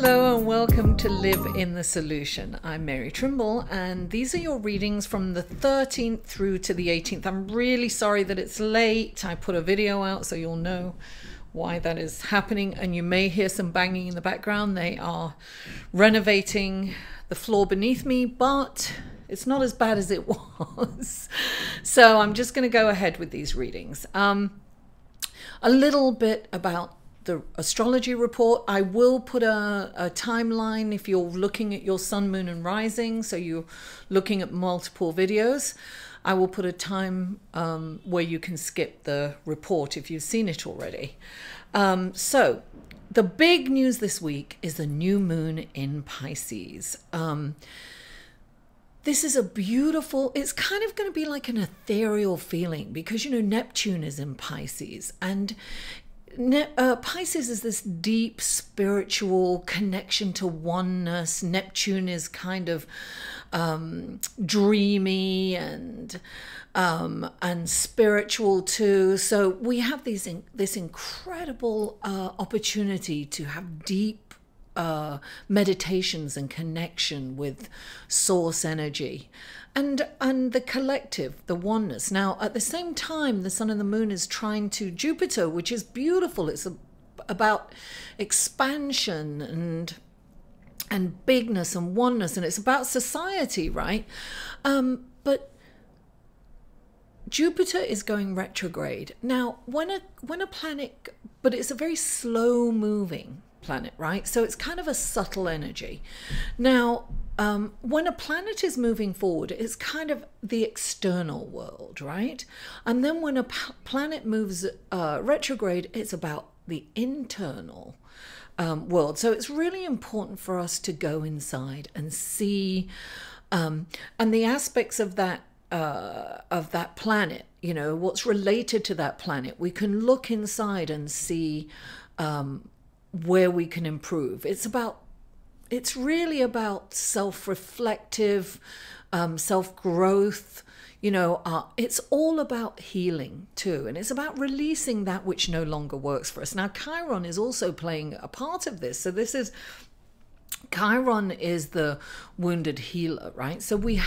Hello and welcome to Live in the Solution. I'm Mary Trimble and these are your readings from the 13th through to the 18th. I'm really sorry that it's late. I put a video out so you'll know why that is happening, and you may hear some banging in the background. They are renovating the floor beneath me, but it's not as bad as it was. So I'm just going to go ahead with these readings. A little bit about the astrology report. I will put a timeline if you're looking at your sun, moon and rising, so you're looking at multiple videos. I will put a time where you can skip the report if you've seen it already. So the big news this week is the new moon in Pisces. This is a beautiful, it's kind of going to be like an ethereal feeling because, you know, Neptune is in Pisces, and Pisces is this deep spiritual connection to oneness. Neptune is kind of dreamy and spiritual too. So we have this incredible opportunity to have deep meditations and connection with source energy and the collective, the oneness. Now, at the same time, the sun and the moon is trying to Jupiter, which is beautiful. It's about expansion and bigness and oneness, and it's about society, right? But Jupiter is going retrograde. Now, when a planet, but it's a very slow moving planet, right? So it's kind of a subtle energy. Now, when a planet is moving forward, it's kind of the external world, right? And then when a planet moves retrograde, it's about the internal world. So it's really important for us to go inside and see, and the aspects of that planet, you know, what's related to that planet. We can look inside and see where we can improve. It's really about self-reflective, self-growth. You know, it's all about healing too, and it's about releasing that which no longer works for us. Now, Chiron is also playing a part of this. So Chiron is the wounded healer, right? So we're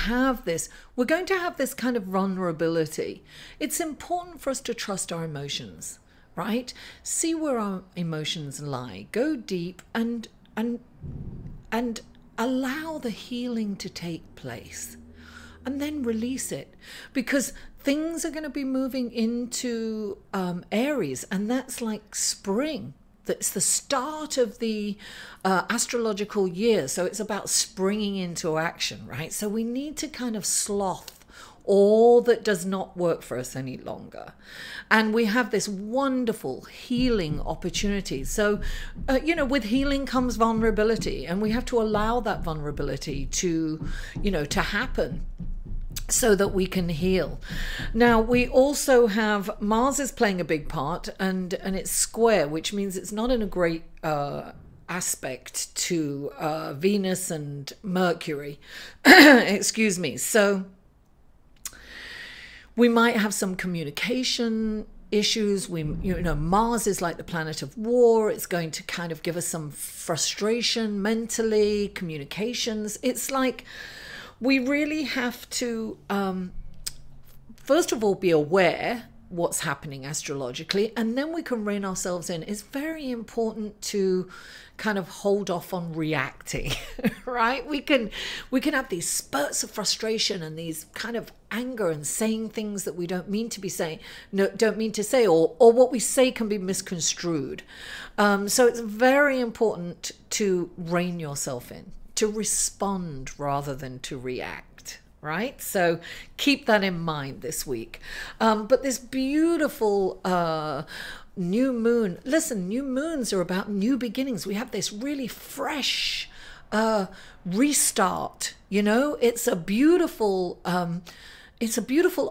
going to have this kind of vulnerability. It's important for us to trust our emotions, right? See where our emotions lie. Go deep and allow the healing to take place, and then release it, because things are going to be moving into Aries, and that's like spring. That's the start of the astrological year. So it's about springing into action, right? So we need to kind of sloth all that does not work for us any longer. And we have this wonderful healing opportunity. So, you know, with healing comes vulnerability, and we have to allow that vulnerability to, you know, to happen so that we can heal. Now, we also have Mars is playing a big part, and it's square, which means it's not in a great aspect to Venus and Mercury. Excuse me. So we might have some communication issues. You know, Mars is like the planet of war. It's going to kind of give us some frustration mentally, communications. It's like we really have to, first of all, be aware what's happening astrologically, and then we can rein ourselves in. It's very important to kind of hold off on reacting, right? We can have these spurts of frustration and these kind of anger and saying things that we don't mean to be saying, don't mean to say, or what we say can be misconstrued. So it's very important to rein yourself in, to respond rather than to react, right? So keep that in mind this week. But this beautiful new moon, listen, new moons are about new beginnings. We have this really fresh restart, you know. It's a beautiful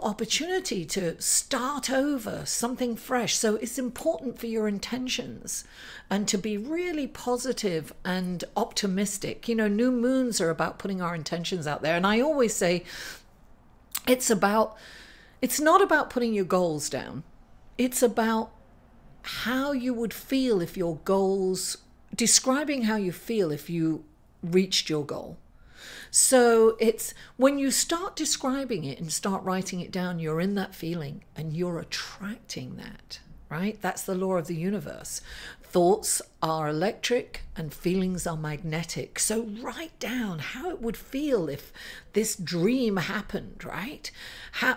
opportunity to start over, something fresh. So it's important for your intentions and to be really positive and optimistic. You know, new moons are about putting our intentions out there. And I always say it's not about putting your goals down. It's about how you would feel if your goals describing how you feel if you reached your goal. So it's when you start describing it and start writing it down, you're in that feeling and you're attracting that, right? That's the law of the universe. Thoughts are electric and feelings are magnetic. So write down how it would feel if this dream happened, right?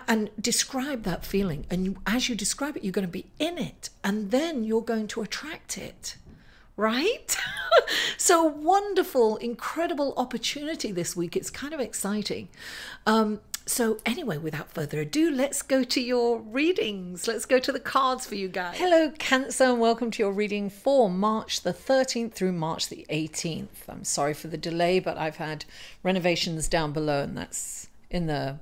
And describe that feeling. And as you describe it, you're going to be in it, and then you're going to attract it. Right? So wonderful, incredible opportunity this week. It's kind of exciting. So anyway, without further ado, let's go to your readings. Let's go to the cards for you guys. Hello, Cancer, and welcome to your reading for March the 13th through March the 18th. I'm sorry for the delay, but I've had renovations down below, and that's in the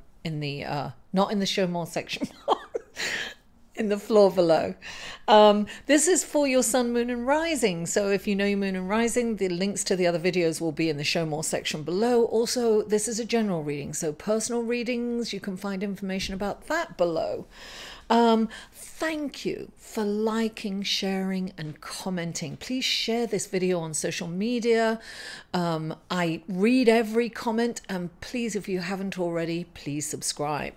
not in the show more section. In the floor below. This is for your sun, moon and rising. So if you know your moon and rising, the links to the other videos will be in the show more section below. Also, this is a general reading. So personal readings, you can find information about that below. Thank you for liking, sharing and commenting. Please share this video on social media. I read every comment, and please, if you haven't already, please subscribe.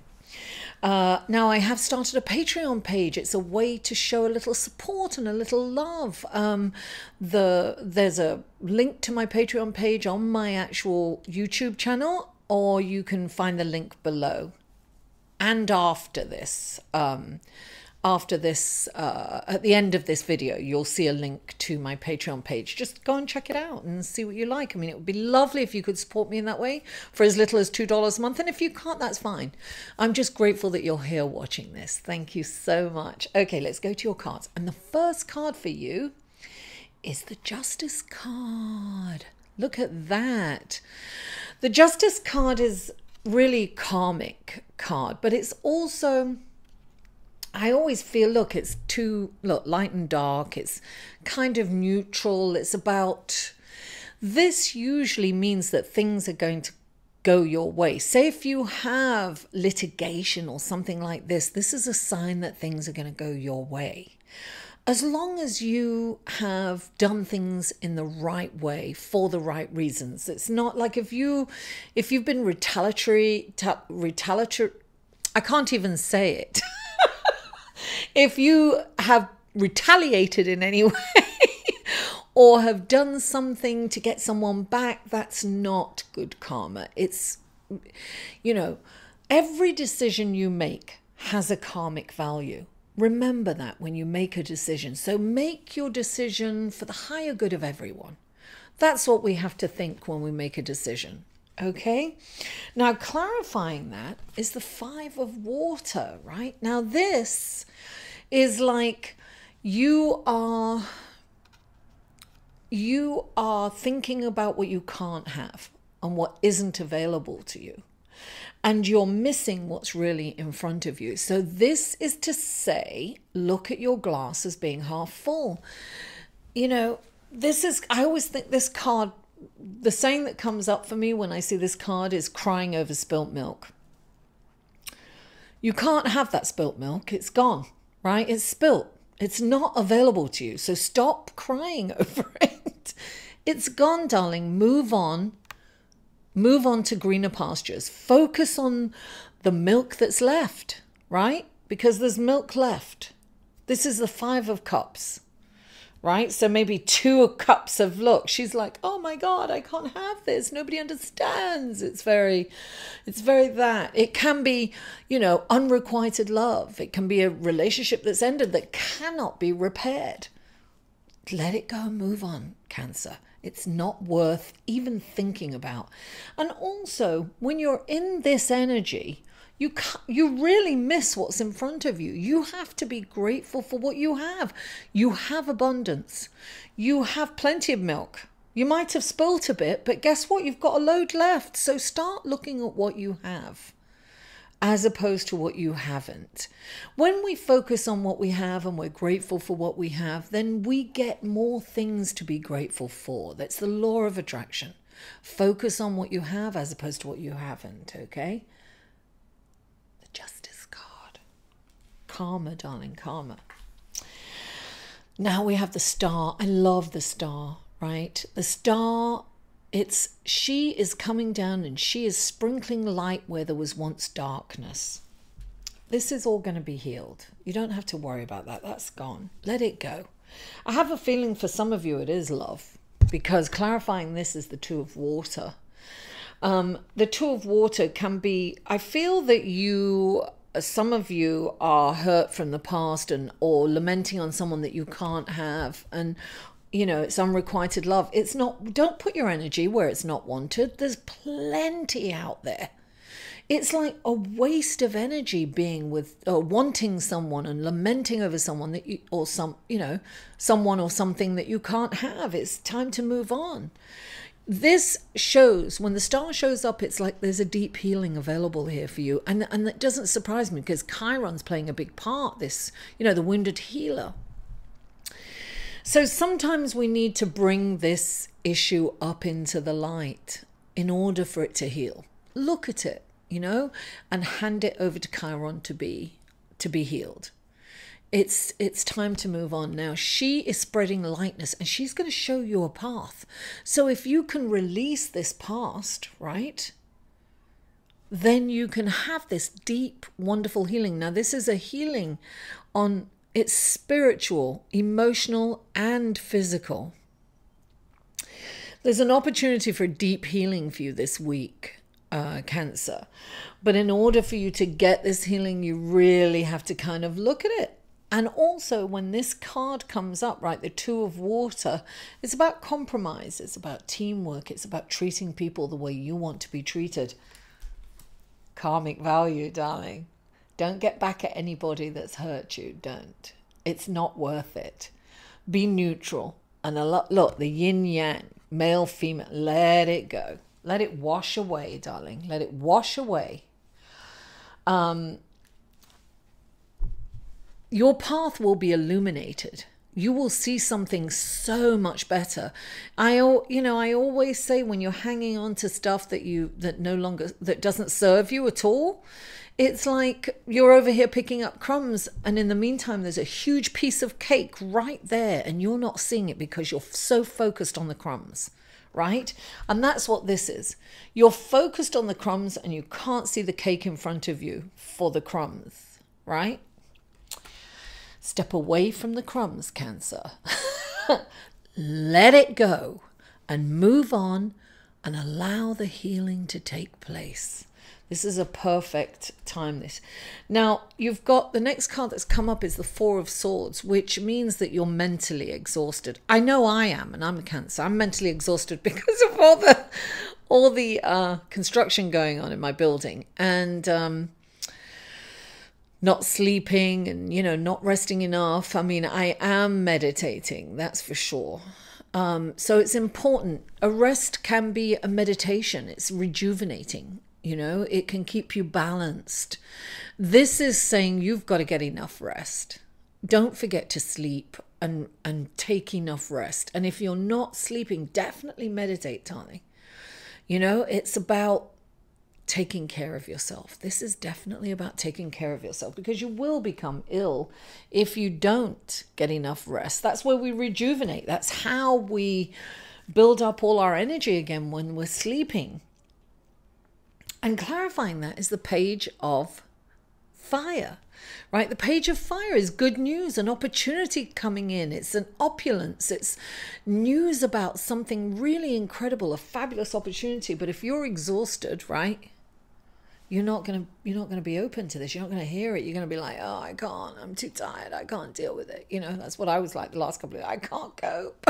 Now I have started a Patreon page. It's a way to show a little support and a little love. There's a link to my Patreon page on my actual YouTube channel, or you can find the link below. And after this, at the end of this video, you'll see a link to my Patreon page. Just go and check it out and see what you like. I mean, it would be lovely if you could support me in that way for as little as $2 a month. And if you can't, that's fine. I'm just grateful that you're here watching this. Thank you so much. Okay, let's go to your cards. And the first card for you is the Justice card. Look at that. The Justice card is really karmic card, but it's also, I always feel, look, it's light and dark. It's kind of neutral. It's about, this usually means that things are going to go your way. Say if you have litigation or something like this, this is a sign that things are going to go your way. As long as you have done things in the right way for the right reasons. It's not like if you've been retaliatory, I can't even say it. If you have retaliated in any way or have done something to get someone back, that's not good karma. It's, you know, every decision you make has a karmic value. Remember that when you make a decision. So make your decision for the higher good of everyone. That's what we have to think when we make a decision. Okay? Now, clarifying that is the 5 of water, right? Now, this is like you are thinking about what you can't have and what isn't available to you. And you're missing what's really in front of you. So this is to say, look at your glass as being half full. You know, this is, I always think this card, the saying that comes up for me when I see this card is crying over spilt milk. You can't have that spilt milk. It's gone, right? It's spilt. It's not available to you. So stop crying over it. It's gone, darling. Move on. Move on to greener pastures. Focus on the milk that's left, right? Because there's milk left. This is the 5 of cups, right? So maybe 2 cups of, look, she's like, oh my God, I can't have this. Nobody understands. It's very that. It can be, you know, unrequited love. It can be a relationship that's ended that cannot be repaired. Let it go and move on, Cancer. It's not worth even thinking about. And also, when you're in this energy, you really miss what's in front of you. You have to be grateful for what you have. You have abundance. You have plenty of milk. You might have spilt a bit, but guess what? You've got a load left. So start looking at what you have as opposed to what you haven't. When we focus on what we have and we're grateful for what we have, then we get more things to be grateful for. That's the law of attraction. Focus on what you have as opposed to what you haven't, okay? The Justice card. Karma, darling, karma. Now we have the Star. I love the Star. right? The star, she is coming down and she is sprinkling light where there was once darkness. This is all going to be healed. You don't have to worry about that. That's gone. Let it go. I have a feeling for some of you it is love, because clarifying this is the Two of Water. The Two of Water can be, I feel that some of you are hurt from the past or lamenting on someone that you can't have, and it's unrequited love. It's not, don't put your energy where it's not wanted. There's plenty out there. It's like a waste of energy being with wanting someone and lamenting over someone that you, or someone or something that you can't have. It's time to move on. This shows, when the star shows up, it's like there's a deep healing available here for you. And that doesn't surprise me, because Chiron's playing a big part, this, the wounded healer. So sometimes we need to bring this issue up into the light in order for it to heal. Look at it, and hand it over to Chiron to be healed. It's time to move on now. She is spreading lightness, and she's going to show you a path. So if you can release this past, right, then you can have this deep, wonderful healing. Now, this is a healing on, it's spiritual, emotional, and physical. There's an opportunity for deep healing for you this week, Cancer. But in order for you to get this healing, you really have to kind of look at it. And also, when this card comes up, right, the Two of Water, it's about compromise, it's about teamwork, it's about treating people the way you want to be treated. Karmic value, darling. Don't get back at anybody that's hurt you. Don't. It's not worth it. Be neutral. And look, the yin-yang, male, female, let it go. Let it wash away, darling. Let it wash away. Your path will be illuminated. You will see something so much better. I always say, when you're hanging on to stuff that doesn't serve you at all, it's like you're over here picking up crumbs, and in the meantime there's a huge piece of cake right there, and you're not seeing it because you're so focused on the crumbs, right? And that's what this is. You're focused on the crumbs and you can't see the cake in front of you for the crumbs, right? Step away from the crumbs, Cancer. Let it go and move on and allow the healing to take place. This is a perfect time. Now, you've got the next card that's come up is the Four of Swords, which means that you're mentally exhausted. I know I am, and I'm a Cancer. I'm mentally exhausted because of all the construction going on in my building, and not sleeping, and not resting enough. I mean, I am meditating, that's for sure. So it's important. A rest can be a meditation. It's rejuvenating. It can keep you balanced. This is saying you've got to get enough rest. Don't forget to sleep and take enough rest. And if you're not sleeping, definitely meditate, darling. It's about taking care of yourself. This is definitely about taking care of yourself, because you will become ill if you don't get enough rest. That's where we rejuvenate. That's how we build up all our energy again, when we're sleeping. And clarifying that is the Page of Fire, right? The Page of Fire is good news, an opportunity coming in. It's an opulence. It's news about something really incredible, a fabulous opportunity. But if you're exhausted, right, you're not gonna be open to this. You're not gonna hear it. You're gonna be like, oh, I can't. I'm too tired. I can't deal with it. That's what I was like the last couple of days. I can't cope.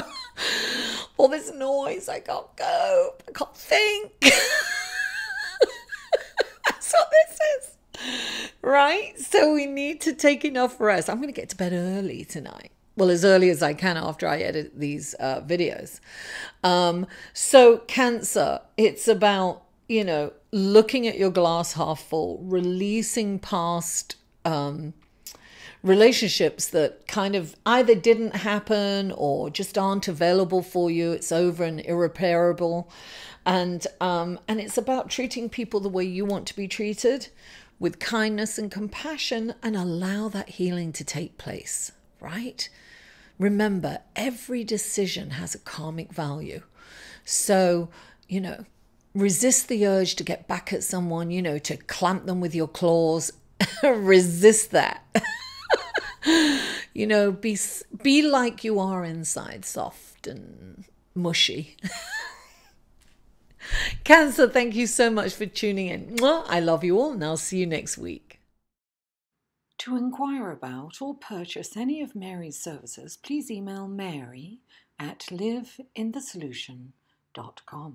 All this noise. I can't cope. I can't think. That's what this is, right? So we need to take enough rest. I'm going to get to bed early tonight. Well, as early as I can after I edit these videos. So Cancer, it's about, looking at your glass half full, releasing past relationships that kind of either didn't happen or just aren't available for you. It's over and irreparable. And it's about treating people the way you want to be treated, with kindness and compassion, and allow that healing to take place, right? Remember, every decision has a karmic value. So, you know, resist the urge to get back at someone, you know, to clamp them with your claws. Resist that. You know, be like you are inside, soft and mushy. Cancer, thank you so much for tuning in. I love you all, and I'll see you next week. To inquire about or purchase any of Mary's services, please email Mary at liveinthesolution.com.